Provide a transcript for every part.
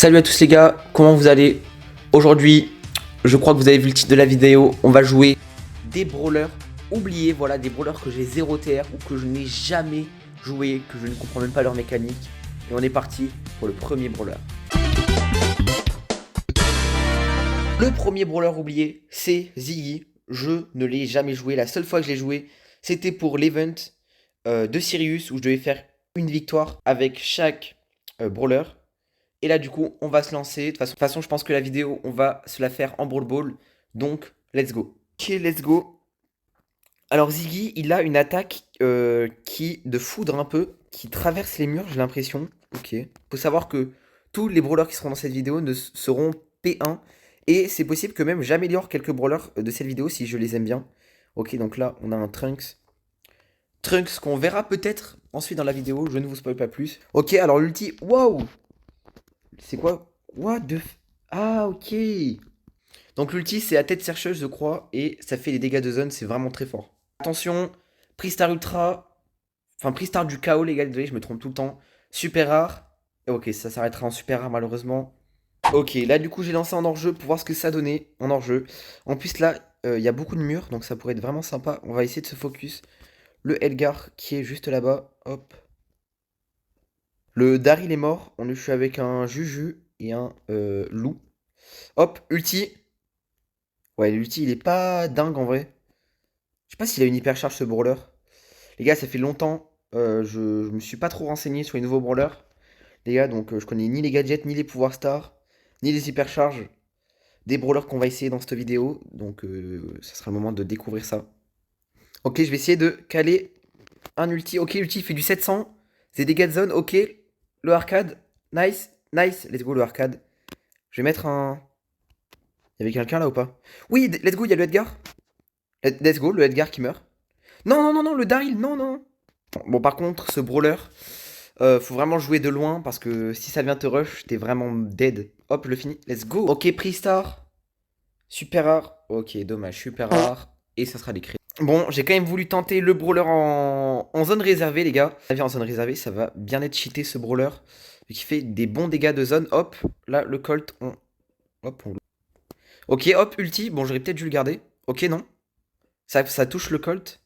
Salut à tous les gars, comment vous allez? Aujourd'hui, je crois que vous avez vu le titre de la vidéo, on va jouer des brawlers oubliés, voilà, des brawlers que j'ai 0 TR ou que je n'ai jamais joué, que je ne comprends même pas leur mécanique. Et on est parti pour le premier brawler. Le premier brawler oublié, c'est Ziggy. Je ne l'ai jamais joué, la seule fois que je l'ai joué, c'était pour l'event de Sirius où je devais faire une victoire avec chaque brawler. Et là, du coup, on va se lancer. De toute façon, je pense que la vidéo, on va se la faire en Brawl Ball. Donc, let's go. Ok, let's go. Alors, Ziggy, il a une attaque de foudre un peu, qui traverse les murs, j'ai l'impression. Ok. Faut savoir que tous les brawlers qui seront dans cette vidéo seront P1. Et c'est possible que même j'améliore quelques brawlers de cette vidéo si je les aime bien. Ok, donc là, on a un Trunks. Trunks qu'on verra peut-être ensuite dans la vidéo. Je ne vous spoil pas plus. Ok, alors l'ulti. Waouh! C'est quoi? What the Ah, ok. Donc l'ulti, c'est la tête chercheuse, je crois, et ça fait des dégâts de zone, c'est vraiment très fort. Attention, Pristar Ultra, enfin Pristar du chaos, les gars, désolé, je me trompe tout le temps. Super rare. Ok, ça s'arrêtera en super rare, malheureusement. Ok, là, du coup, j'ai lancé en hors-jeu pour voir ce que ça donnait en hors-jeu. En plus, là, il y a beaucoup de murs, donc ça pourrait être vraiment sympa. On va essayer de se focus. Le Edgar, qui est juste là-bas, hop. Le Daryl est mort. On le tue avec un Juju et un loup. Hop, ulti. Ouais, l'ulti, il est pas dingue en vrai. Je sais pas s'il a une hyper charge ce brawler. Les gars, ça fait longtemps. Je me suis pas trop renseigné sur les nouveaux brawlers. Les gars, donc je connais ni les gadgets, ni les pouvoirs stars, ni les hyper charges des brawlers qu'on va essayer dans cette vidéo. Donc ça sera le moment de découvrir ça. Ok, je vais essayer de caler un ulti. Ok, l'ulti fait du 700. Des dégâts de zone. Ok, le arcade. Nice, nice. Let's go le arcade. Je vais mettre un... Il y avait quelqu'un là ou pas? Oui, let's go, il y a le Edgar. Let's go, le Edgar qui meurt. Non, non, non, non, le Daryl, non, non. Bon, par contre, ce brawler, faut vraiment jouer de loin parce que si ça vient te rush, t'es vraiment dead. Hop, je le finis. Let's go. Ok, Pristar. Super rare. Ok, dommage, super rare. Et ça sera des crits. Bon, j'ai quand même voulu tenter le brawler en zone réservée, les gars. En zone réservée, ça va bien être cheaté ce brawler. Qui fait des bons dégâts de zone. Hop, là, le Colt, hop, Ok, hop, ulti. Bon, j'aurais peut-être dû le garder. Ok, non. Ça touche le Colt.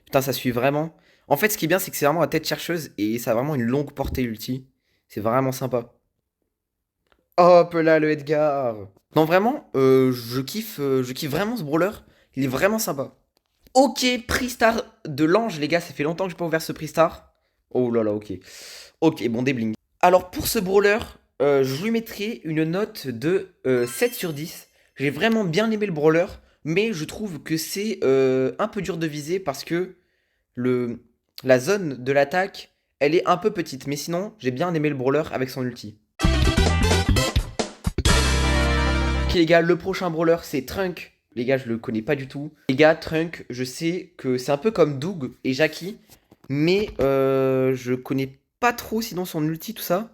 Putain, ça suit vraiment. En fait, ce qui est bien, c'est que c'est vraiment la tête chercheuse et ça a vraiment une longue portée ulti. C'est vraiment sympa. Hop là, le Edgar. Non, vraiment, je kiffe vraiment ce brawler. Il est vraiment sympa. Ok, Pristar de l'ange, les gars. Ça fait longtemps que j'ai pas ouvert ce Pristar. Oh là là, ok. Ok, bon, des blings. Alors, pour ce brawler, je lui mettrai une note de 7 sur 10. J'ai vraiment bien aimé le brawler, mais je trouve que c'est un peu dur de viser parce que la zone de l'attaque, elle est un peu petite. Mais sinon, j'ai bien aimé le brawler avec son ulti. Ok les gars, le prochain brawler, c'est Trunk. Les gars, je le connais pas du tout. Les gars, Trunk, je sais que c'est un peu comme Doug et Jackie, mais je connais pas trop sinon son ulti, tout ça.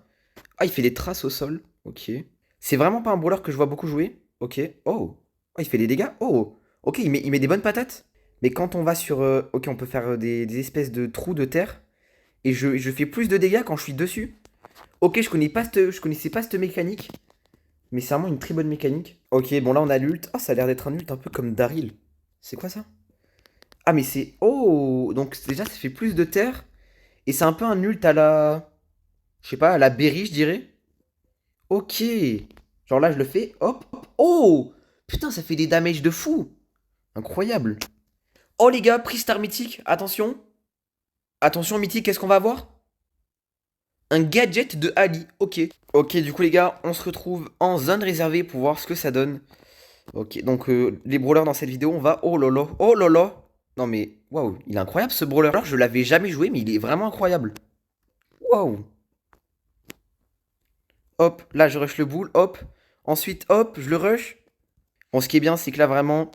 Ah, il fait des traces au sol. Ok. C'est vraiment pas un brawler que je vois beaucoup jouer. Ok. Oh. Oh, il fait des dégâts. Oh. Ok, il met des bonnes patates. Mais quand on va sur... ok, on peut faire des espèces de trous de terre. Et je fais plus de dégâts quand je suis dessus. Ok, je connaissais pas cette mécanique. Mais c'est vraiment une très bonne mécanique. Ok, bon là on a l'ult. Oh, ça a l'air d'être un ult un peu comme Daryl. C'est quoi ça? Ah, mais c'est... Oh. Donc déjà, ça fait plus de terre. Et c'est un peu un ult à la... Je sais pas, à la Berry, je dirais. Ok. Genre là, je le fais. Hop, hop. Oh! Putain, ça fait des damages de fou. Incroyable. Oh les gars, Pristar mythique. Attention. Attention, mythique, qu'est-ce qu'on va avoir? Un gadget de Ali. Ok. Ok, du coup les gars, on se retrouve en zone réservée pour voir ce que ça donne. Ok, donc les brawlers dans cette vidéo, on va... Oh lolo. Oh lolo. Non mais, waouh, il est incroyable ce brawler. Je l'avais jamais joué, mais il est vraiment incroyable. Waouh. Hop, là je rush le boule, hop. Ensuite, hop, je le rush. Bon, ce qui est bien, c'est que là vraiment,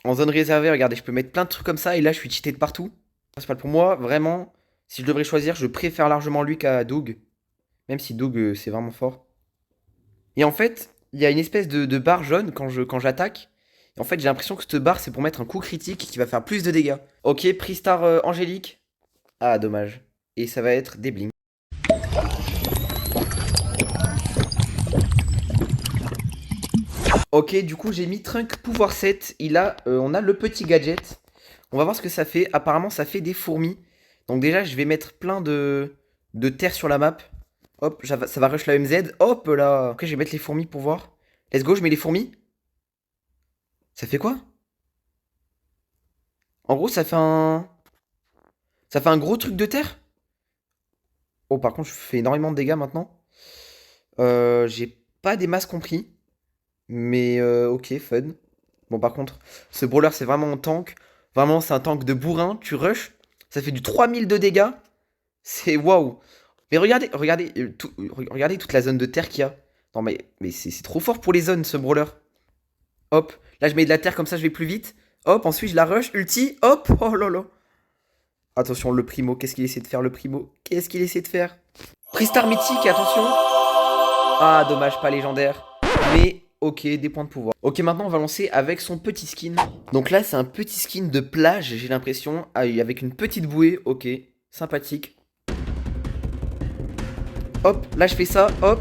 en zone réservée, regardez, je peux mettre plein de trucs comme ça. Et là, je suis cheaté de partout. C'est pas pour moi, vraiment. Si je devrais choisir, je préfère largement lui qu'à Doug. Même si Doug, c'est vraiment fort. Et en fait, il y a une espèce de barre jaune quand j'attaque. Et en fait, j'ai l'impression que cette barre, c'est pour mettre un coup critique qui va faire plus de dégâts. Ok, Pristar Angélique. Ah, dommage. Et ça va être des blings. Ok, du coup, j'ai mis Trunk pouvoir 7. On a le petit gadget. On va voir ce que ça fait. Apparemment, ça fait des fourmis. Donc déjà, je vais mettre plein de terre sur la map. Hop, ça va rush la MZ. Hop là. Ok, je vais mettre les fourmis pour voir. Let's go, je mets les fourmis. Ça fait quoi? En gros, ça fait un gros truc de terre. Oh, par contre, je fais énormément de dégâts maintenant. J'ai pas des masses compris. Mais ok, fun. Bon, par contre, ce brawler, c'est vraiment un tank. Vraiment, c'est un tank de bourrin. Tu rush, ça fait du 3000 de dégâts. C'est waouh. Mais regardez toute la zone de terre qu'il y a. Non, mais c'est trop fort pour les zones, ce brawler. Hop, là, je mets de la terre comme ça, je vais plus vite. Hop, ensuite, je la rush. Ulti, hop, oh là là. Attention, le primo, qu'est-ce qu'il essaie de faire, le primo? Qu'est-ce qu'il essaie de faire? Freestar mythique, attention. Ah, dommage, pas légendaire. Mais ok, des points de pouvoir. Ok, maintenant on va lancer avec son petit skin. Donc là, c'est un petit skin de plage, j'ai l'impression, avec une petite bouée. Ok, sympathique. Hop, là je fais ça, hop.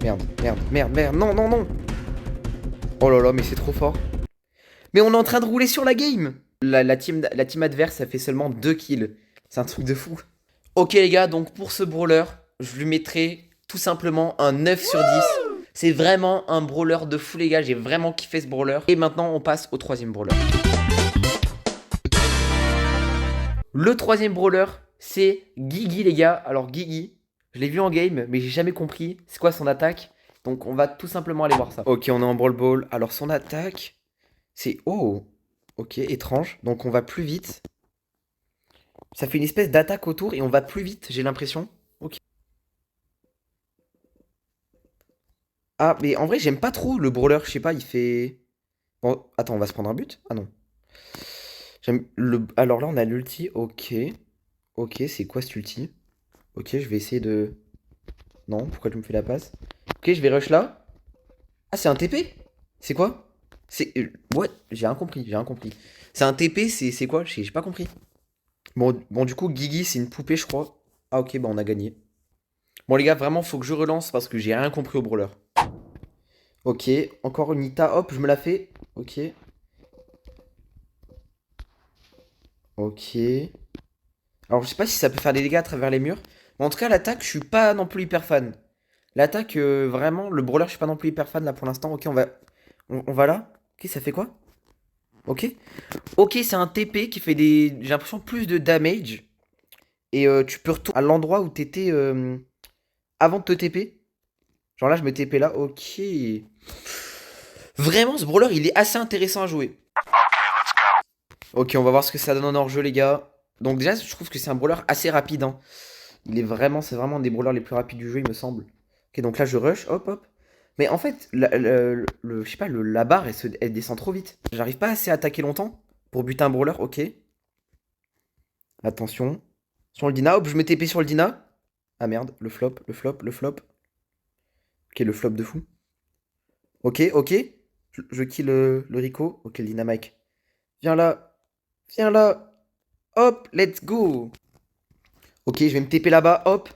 Merde, merde, merde, merde, non, non, non. Oh là là, mais c'est trop fort. Mais on est en train de rouler sur la game. La team adverse, ça fait seulement 2 kills. C'est un truc de fou. Ok les gars, donc pour ce brawler, je lui mettrai tout simplement un 9 sur 10. C'est vraiment un brawler de fou les gars, j'ai vraiment kiffé ce brawler. Et maintenant on passe au troisième brawler. Le troisième brawler, c'est Guigui les gars. Alors Guigui, je l'ai vu en game, mais j'ai jamais compris c'est quoi son attaque. Donc on va tout simplement aller voir ça. Ok, on est en Brawl Ball. Alors son attaque, c'est... Oh, ok, étrange. Donc on va plus vite. Ça fait une espèce d'attaque autour et on va plus vite, j'ai l'impression. Ok. Ah, mais en vrai, j'aime pas trop le brawler. Je sais pas, il fait... Bon, attends, on va se prendre un but? Ah non. Alors là, on a l'ulti. Ok. Ok, c'est quoi cet ulti? Ok, je vais essayer de... Non, pourquoi tu me fais la passe? Ok, je vais rush là. Ah, c'est un TP? C'est quoi? C'est... What? J'ai rien compris, j'ai rien compris. C'est un TP, c'est quoi? J'ai pas compris. Bon, du coup, Guigui, c'est une poupée, je crois. Ah, ok, bah on a gagné. Bon, les gars, vraiment, faut que je relance parce que j'ai rien compris au brawler. Ok, encore une Nita. Hop, je me la fais. Ok. Ok. Alors, je sais pas si ça peut faire des dégâts à travers les murs. Mais en tout cas, l'attaque, je suis pas non plus hyper fan. L'attaque, vraiment, le brawler, je suis pas non plus hyper fan là pour l'instant. Ok, on va là. Ok, ça fait quoi? Ok. Ok, c'est un TP qui fait des... J'ai l'impression plus de damage. Et tu peux retourner à l'endroit où t'étais avant de te TP. Genre là, je me TP là. Ok. Vraiment, ce brawler, il est assez intéressant à jouer. Ok, on va voir ce que ça donne en hors-jeu, les gars. Donc déjà, je trouve que c'est un brawler assez rapide, hein. C'est vraiment un des brawlers les plus rapides du jeu, il me semble. Ok, donc là, je rush, hop, hop. Mais en fait, je sais pas, la barre, elle descend trop vite. J'arrive pas assez à attaquer longtemps pour buter un brawler, ok. Attention. Sur le Dina, hop, je me TP sur le Dina. Ah merde, le flop, le flop, le flop. Ok, le flop de fou. Ok, ok. Je kill le Rico. Ok, le Dynamite. Viens là. Viens là. Hop, let's go. Ok, je vais me TP là-bas. Hop.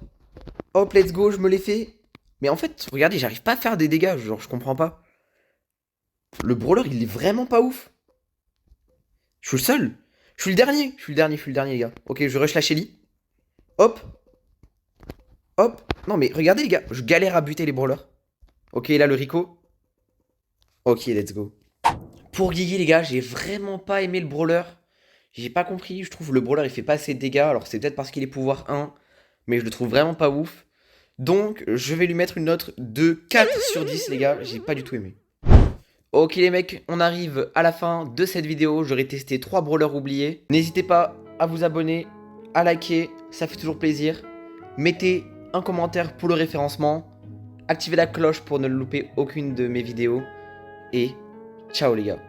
Hop, let's go, je me l'ai fait. Mais en fait, regardez, j'arrive pas à faire des dégâts. Genre, je comprends pas. Le brawler, il est vraiment pas ouf. Je suis le seul. Je suis le dernier. Je suis le dernier, les gars. Ok, je rush la Shelly. Hop. Hop. Non, mais regardez, les gars. Je galère à buter les brawlers. Ok, là, le Rico. Ok, let's go. Pour Guigui, les gars, j'ai vraiment pas aimé le brawler. J'ai pas compris. Je trouve le brawler, il fait pas assez de dégâts. Alors, c'est peut-être parce qu'il est pouvoir 1. Mais je le trouve vraiment pas ouf. Donc, je vais lui mettre une note de 4 sur 10, les gars. J'ai pas du tout aimé. Ok, les mecs, on arrive à la fin de cette vidéo. J'aurais testé 3 brawlers oubliés. N'hésitez pas à vous abonner, à liker. Ça fait toujours plaisir. Mettez un commentaire pour le référencement. Activez la cloche pour ne louper aucune de mes vidéos. Et ciao, les gars.